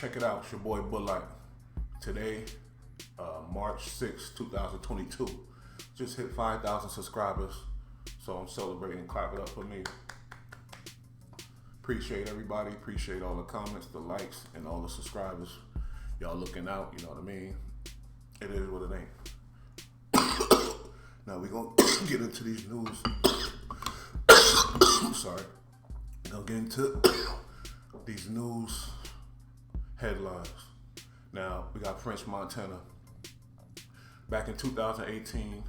Check it out, it's your boy Bullite. Today, March 6, 2022. Just hit 5,000 subscribers, so I'm celebrating. Clap it up for me. Appreciate everybody, appreciate all the comments, the likes, and all the subscribers. Y'all looking out, you know what I mean? It is what it ain't. Now we gonna get into these news. Sorry. We're gonna get into these news headlines. Now, we got French Montana. Back in 2018,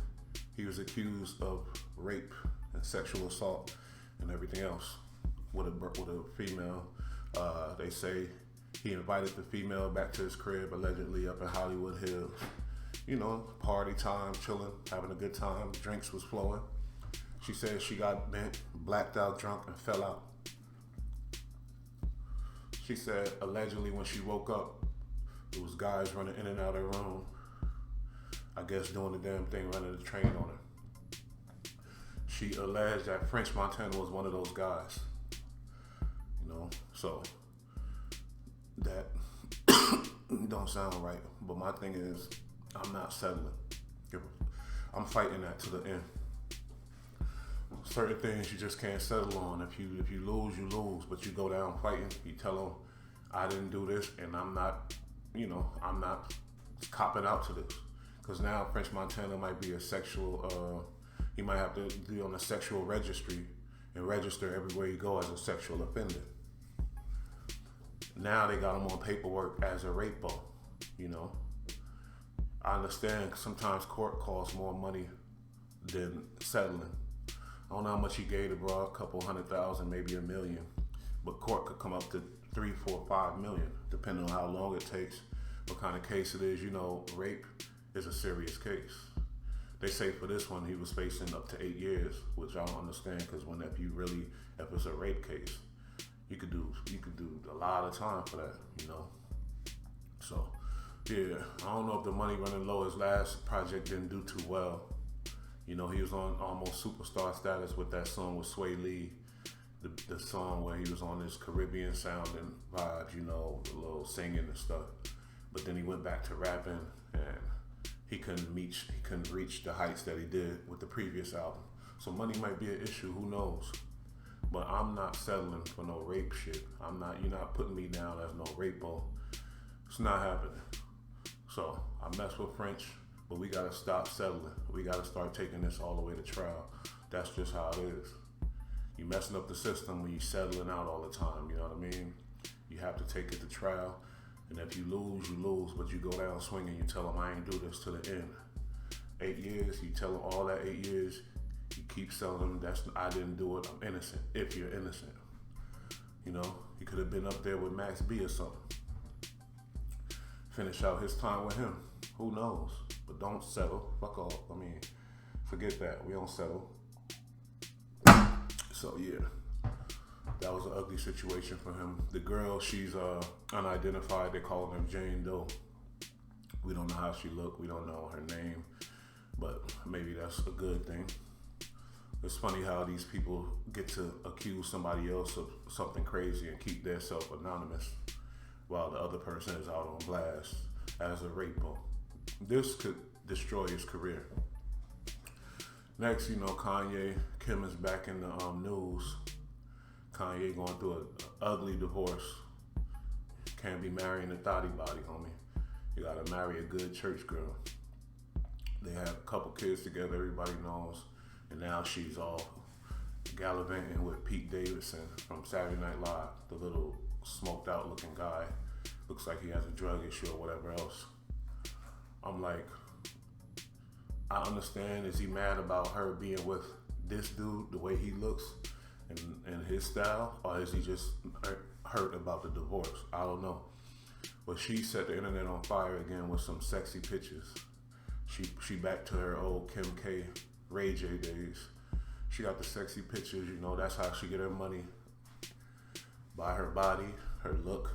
he was accused of rape and sexual assault and everything else with a female. They say he invited the female back to his crib, allegedly up in Hollywood Hills. You know, party time, chilling, having a good time. Drinks was flowing. She said she got bent, blacked out, drunk, and fell out. She said allegedly when she woke up, there was guys running in and out of her room. I guess doing the damn thing, running the train on her. She alleged that French Montana was one of those guys. You know, so that don't sound right. But my thing is, I'm not settling. I'm fighting that to the end. Certain things you just can't settle on. If you lose, you lose. But you go down fighting. You tell them, I didn't do this, and I'm not copping out to this. Because now French Montana might be a sexual. He might have to be on a sexual registry and register everywhere you go as a sexual offender. Now they got him on paperwork as a rapo. You know, I understand sometimes court costs more money than settling. I don't know how much he gave the bro, a couple $100,000, maybe $1 million, but court could come up to 3, 4, 5 million, depending on how long it takes, what kind of case it is. You know, rape is a serious case. They say for this one, he was facing up to 8 years, which I don't understand, because if it's a rape case, you could do a lot of time for that, you know. So, yeah, I don't know if the money running low. His last project didn't do too well. You know, he was on almost superstar status with that song with Sway Lee, the song where he was on this Caribbean sounding vibes, you know, a little singing and stuff. But then he went back to rapping, and he couldn't reach the heights that he did with the previous album. So money might be an issue, who knows? But I'm not settling for no rape shit. You're not putting me down as no rapo. It's not happening. So I mess with French, but we gotta stop settling. We gotta start taking this all the way to trial. That's just how it is. You messing up the system when you settling out all the time, you know what I mean? You have to take it to trial, and if you lose, you lose, but you go down swinging, you tell them I ain't do this to the end. 8 years, you tell them all that 8 years, you keep telling them I didn't do it, I'm innocent, if you're innocent. You know, he could have been up there with Max B or something. Finish out his time with him, who knows? But don't settle, fuck off, forget that, we don't settle. So yeah, that was an ugly situation for him. The girl, she's unidentified. They call her Jane Doe. We don't know how she looked. We don't know her name, but maybe that's a good thing. It's funny how these people get to accuse somebody else of something crazy and keep their self anonymous while the other person is out on blast as a rapo. This could destroy his career. Next, you know, Kanye Kim is back in the news. Kanye going through an ugly divorce. Can't be marrying a thotty body, homie. You gotta marry a good church girl. They have a couple kids together, everybody knows. And now she's all gallivanting with Pete Davidson from Saturday Night Live, the little smoked out looking guy. Looks like he has a drug issue or whatever else. I'm like, I understand, is he mad about her being with this dude, the way he looks and his style, or is he just hurt about the divorce? I don't know. But she set the internet on fire again with some sexy pictures. She back to her old Kim K, Ray J days. She got the sexy pictures, you know, that's how she get her money. By her body, her look,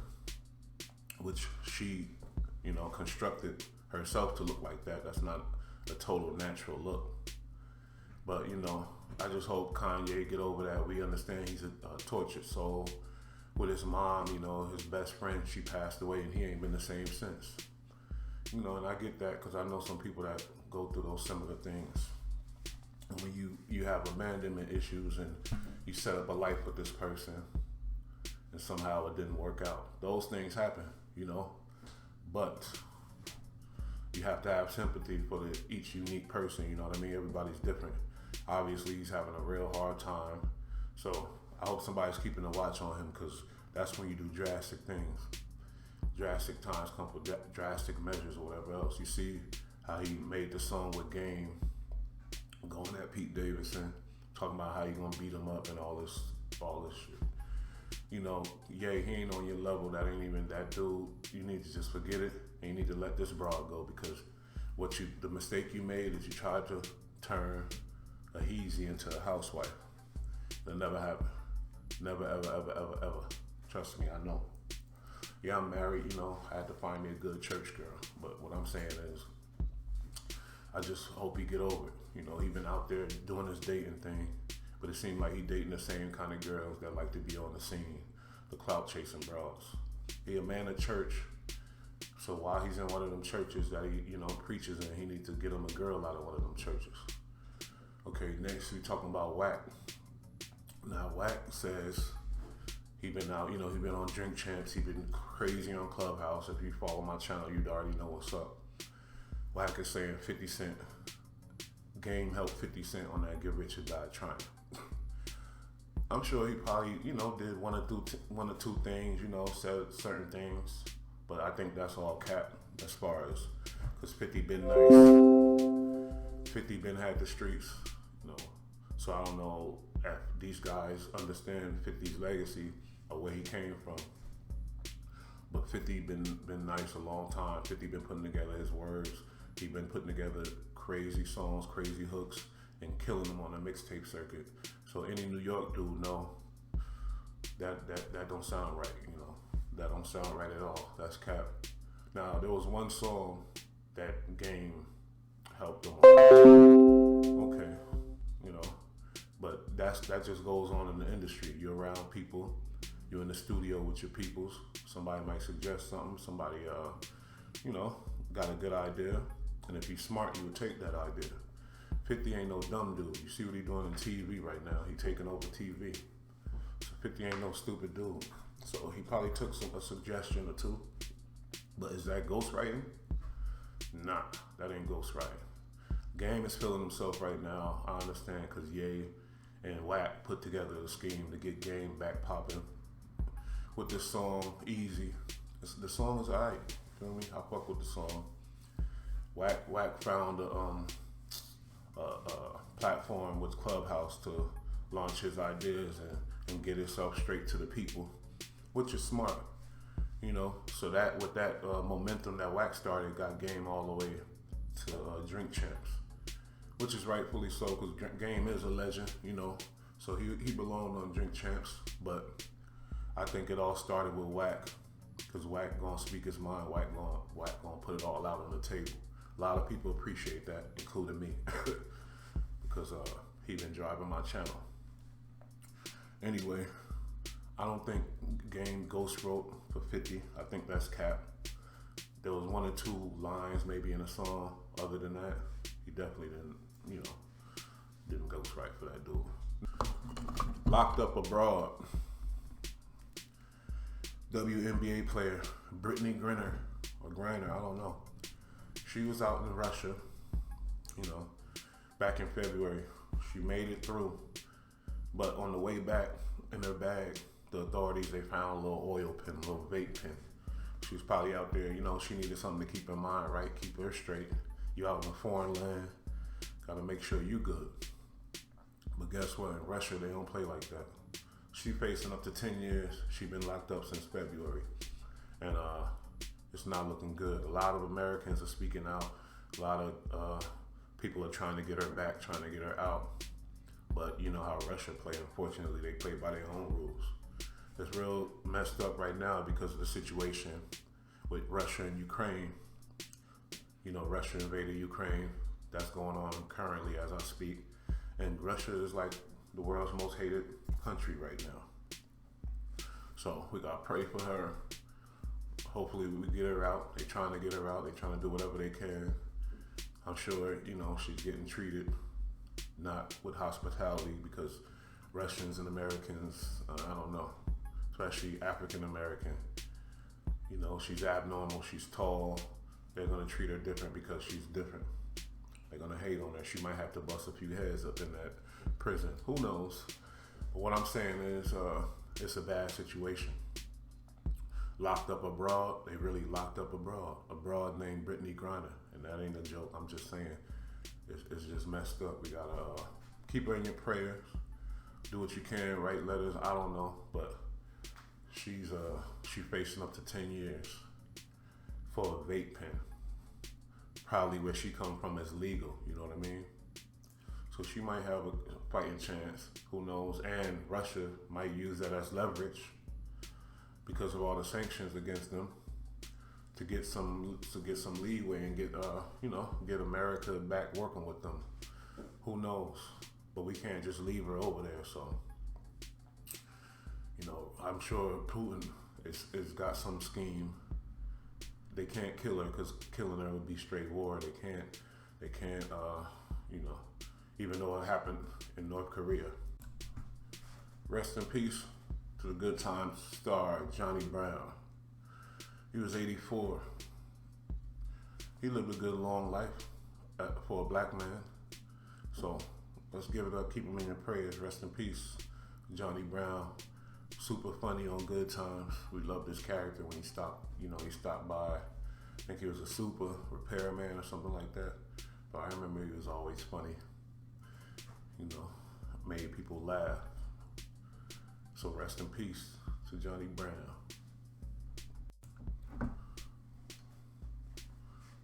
which she, you know, constructed herself to look like that. That's not a total natural look. But, you know, I just hope Kanye get over that. We understand he's a tortured soul. with his mom, you know, his best friend, she passed away and he ain't been the same since. You know, and I get that because I know some people that go through those similar things. And when you have abandonment issues and you set up a life with this person and somehow it didn't work out, those things happen, you know. But you have to have sympathy for each unique person, you know what I mean? Everybody's different. Obviously, he's having a real hard time. So I hope somebody's keeping a watch on him because that's when you do drastic things. Drastic times come for drastic measures or whatever else. You see how he made the song with Game, going at Pete Davidson, talking about how you gonna beat him up and all this shit. You know, yeah, he ain't on your level. That ain't even that dude. You need to just forget it and you need to let this broad go because the mistake you made is you tried to turn a Heezy into a housewife. That'll never happen. Never, ever, ever, ever, ever. Trust me, I know. Yeah, I'm married, you know, I had to find me a good church girl. But what I'm saying is, I just hope he get over it. You know, he been out there doing his dating thing, but it seemed like he dating the same kind of girls that like to be on the scene, the clout chasing bras. He a man of church, so while he's in one of them churches that he, you know, preaches in, he needs to get him a girl out of one of them churches. Okay, next we talking about Wack. Now Wack says he been out, you know, he been on Drink Champs, he been crazy on Clubhouse. If you follow my channel, you'd already know what's up. Wack is saying 50 Cent, Game helped 50 Cent on that Get Rich or Die Trying. I'm sure he probably, you know, did one or two things, you know, said certain things, but I think that's all cap as far as, because 50 been nice. 50 been had the streets, you know, so I don't know if these guys understand 50's legacy or where he came from. But 50 been nice a long time. 50 been putting together his words. He been putting together crazy songs, crazy hooks, and killing them on the mixtape circuit. So any New York dude know that don't sound right, you know. That don't sound right at all. That's cap. Now there was one song that Game helped him on. Okay, you know. But that just goes on in the industry. You're around people. You're in the studio with your peoples. Somebody might suggest something. Somebody, you know, got a good idea. And if he's smart, you would take that idea. 50 ain't no dumb dude. You see what he doing in TV right now. He taking over TV. So 50 ain't no stupid dude. So he probably took a suggestion or two. But is that ghostwriting? Nah, that ain't ghostwriting. Game is feeling himself right now. I understand because Ye and Wack put together a scheme to get Game back popping with this song, Easy. The song is alright. Feel me? I fuck with the song. Wack found a platform with Clubhouse to launch his ideas and get himself straight to the people, which is smart. You know, so that with that momentum that Wack started got Game all the way to Drink Champs, which is rightfully so because Game is a legend, you know, so he belonged on Drink Champs. But I think it all started with Wack because Wack gonna speak his mind. Wack gonna put it all out on the table. A lot of people appreciate that, including me, because he been driving my channel. Anyway, I don't think Game ghost wrote for 50. I think that's cap. There was one or two lines maybe in a song. Other than that, he definitely didn't ghost write for that dude. Locked up abroad. WNBA player Brittany Griner, I don't know. She was out in Russia, you know, back in February. She made it through, but on the way back in her bag, the authorities, they found a little oil pen, a little vape pen. She was probably out there, you know, she needed something to keep in mind, right? Keep her straight. You out in a foreign land, gotta make sure you good. But guess what? In Russia, they don't play like that. She facing up to 10 years. She been locked up since February. And it's not looking good. A lot of Americans are speaking out. A lot of people are trying to get her back, trying to get her out. But you know how Russia play. Unfortunately, they play by their own rules. It's real messed up right now because of the situation with Russia and Ukraine. You know, Russia invaded Ukraine. That's going on currently as I speak. And Russia is like the world's most hated country right now. So we gotta pray for her. Hopefully we get her out. They're trying to get her out. They're trying to do whatever they can. I'm sure, she's getting treated not with hospitality because Russians and Americans, I don't know, especially African American, she's abnormal, she's tall. They're gonna treat her different because she's different. They're gonna hate on her. She might have to bust a few heads up in that prison. Who knows? But what I'm saying is, it's a bad situation. Locked up abroad. They really locked up abroad. A broad named Brittany Griner, and that ain't a joke. I'm just saying, it's just messed up. We gotta keep her in your prayers. Do what you can. Write letters. I don't know, but she's facing up to 10 years for a vape pen. Probably where she come from is legal. You know what I mean? So she might have a fighting chance. Who knows? And Russia might use that as leverage because of all the sanctions against them to get some leeway and get America back working with them. Who knows? But we can't just leave her over there. So I'm sure Putin is got some scheme. They can't kill her because killing her would be straight war. They can't even though it happened in North Korea. Rest in peace to the Good Times star Johnny Brown. He was 84. He lived a good long life for a black man. So let's give it up. Keep him in your prayers. Rest in peace, Johnny Brown. Super funny on Good Times. We loved his character when he stopped. He stopped by. I think he was a super repairman or something like that. But I remember he was always funny. Made people laugh. So rest in peace to Johnny Brown.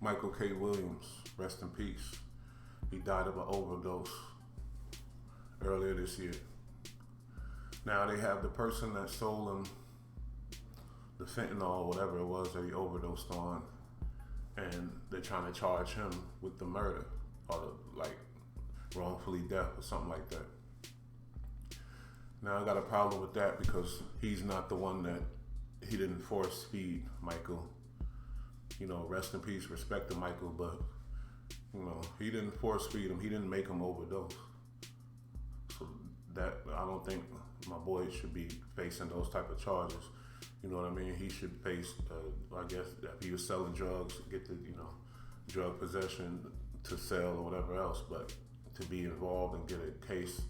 Michael K. Williams, rest in peace. He died of an overdose earlier this year. Now they have the person that sold him the fentanyl, whatever it was that he overdosed on, and they're trying to charge him with the murder or wrongfully death or something like that. Now I got a problem with that because he's not the one that he didn't force feed Michael. Rest in peace, respect to Michael, but he didn't force feed him. He didn't make him overdose. So that I don't think my boy should be facing those type of charges. You know what I mean? He should face, I guess, if he was selling drugs, get the drug possession to sell or whatever else. But to be involved and get a case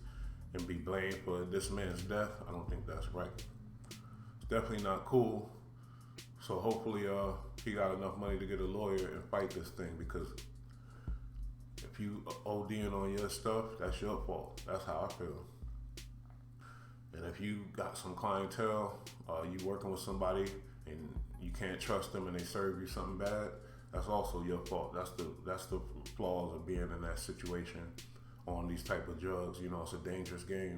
and be blamed for this man's death, I don't think that's right. It's definitely not cool. So hopefully he got enough money to get a lawyer and fight this thing, because if you ODing on your stuff, that's your fault. That's how I feel. And if you got some clientele, you working with somebody and you can't trust them and they serve you something bad, that's also your fault. That's the flaws of being in that situation on these type of drugs. It's a dangerous game.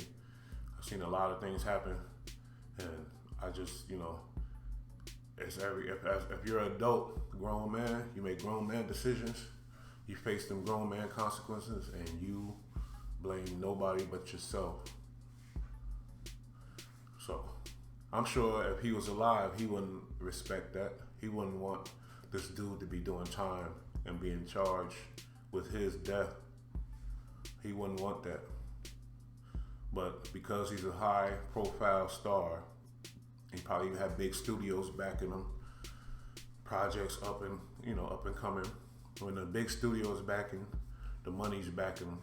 I've seen a lot of things happen, and I just, if you're an adult, grown man, you make grown man decisions, you face them grown man consequences, and you blame nobody but yourself. So I'm sure if he was alive, he wouldn't respect that. He wouldn't want this dude to be doing time and being charged with his death. He wouldn't want that. But because he's a high profile star, he probably had big studios backing him, projects up and coming. When the big studio is backing, the money's backing them,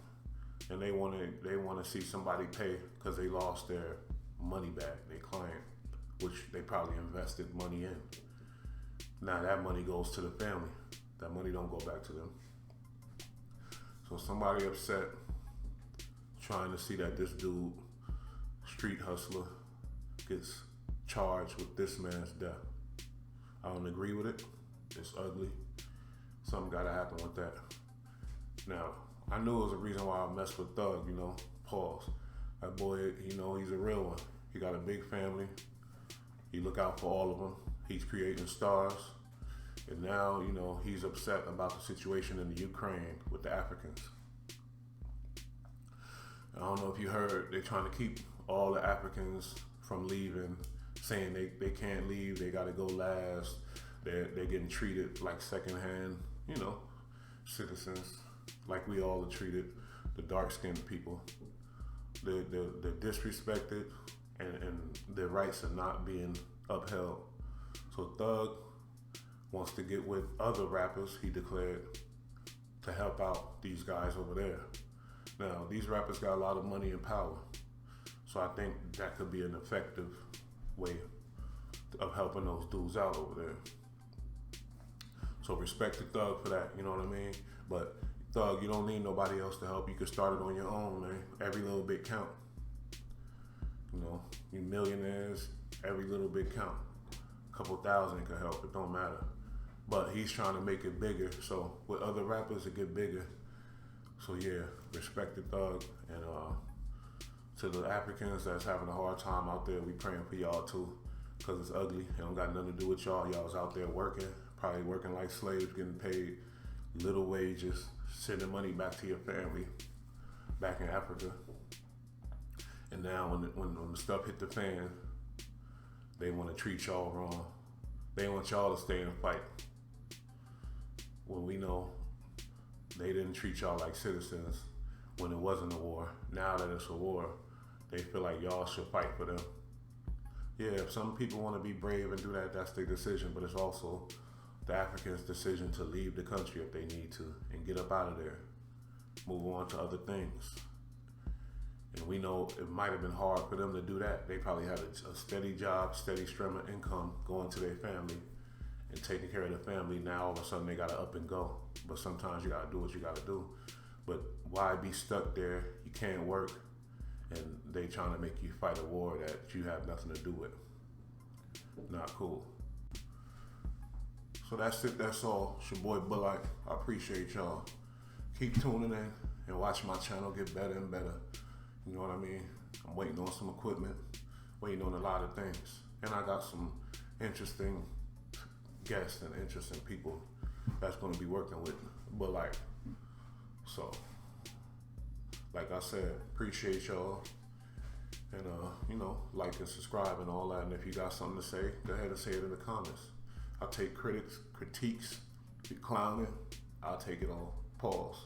and they want to see somebody pay because they lost their money back, their client, which they probably invested money in. Now that money goes to the family. That money don't go back to them. So somebody upset, trying to see that this dude, street hustler, gets charged with this man's death. I don't agree with it. It's ugly. Something gotta happen with that. Now, I knew it was a reason why I messed with Thug, pause. That boy, he's a real one. He got a big family. He look out for all of them. He's creating stars. And now, he's upset about the situation in the Ukraine with the Africans. I don't know if you heard, they're trying to keep all the Africans from leaving saying they can't leave, they gotta go last. They're getting treated like secondhand, you know, citizens, like we all are treated, the dark skinned people. They're disrespected, and their rights are not being upheld. So Thug wants to get with other rappers, he declared, to help out these guys over there. Now, these rappers got a lot of money and power, so I think that could be an effective way of helping those dudes out over there. So respect the Thug for that, you know what I mean? But Thug, you don't need nobody else to help. You can start it on your own, man. Every little bit count. You know, you millionaires, every little bit count. A couple thousand could help, it don't matter. But he's trying to make it bigger, so with other rappers it get bigger. So yeah, respect the Thug, and to the Africans that's having a hard time out there, we praying for y'all too, cause it's ugly. It don't got nothing to do with y'all. Y'all was out there working, probably working like slaves, getting paid little wages, sending money back to your family back in Africa. And now when the stuff hit the fan, they want to treat y'all wrong. They want y'all to stay in the fight. When we know they didn't treat y'all like citizens when it wasn't a war. Now that it's a war, they feel like y'all should fight for them. Yeah, if some people want to be brave and do that, that's their decision, but it's also the Africans' decision to leave the country if they need to and get up out of there, move on to other things. And we know it might have been hard for them to do that. They probably had a steady job, steady stream of income going to their family and taking care of the family. Now all of a sudden they gotta up and go. But sometimes you gotta do what you gotta do. But why be stuck there? You can't work, and they trying to make you fight a war that you have nothing to do with. Not cool. So that's it, that's all. It's your boy Bullock. I appreciate y'all. Keep tuning in and watch my channel get better and better. You know what I mean? I'm waiting on some equipment, waiting on a lot of things. And I got some interesting guests and interesting people that's gonna be working with Bullock. So, like I said, appreciate y'all. And you know, like and subscribe and all that. And if you got something to say, go ahead and say it in the comments. I'll take critiques, clowning, I'll take it all. Pause.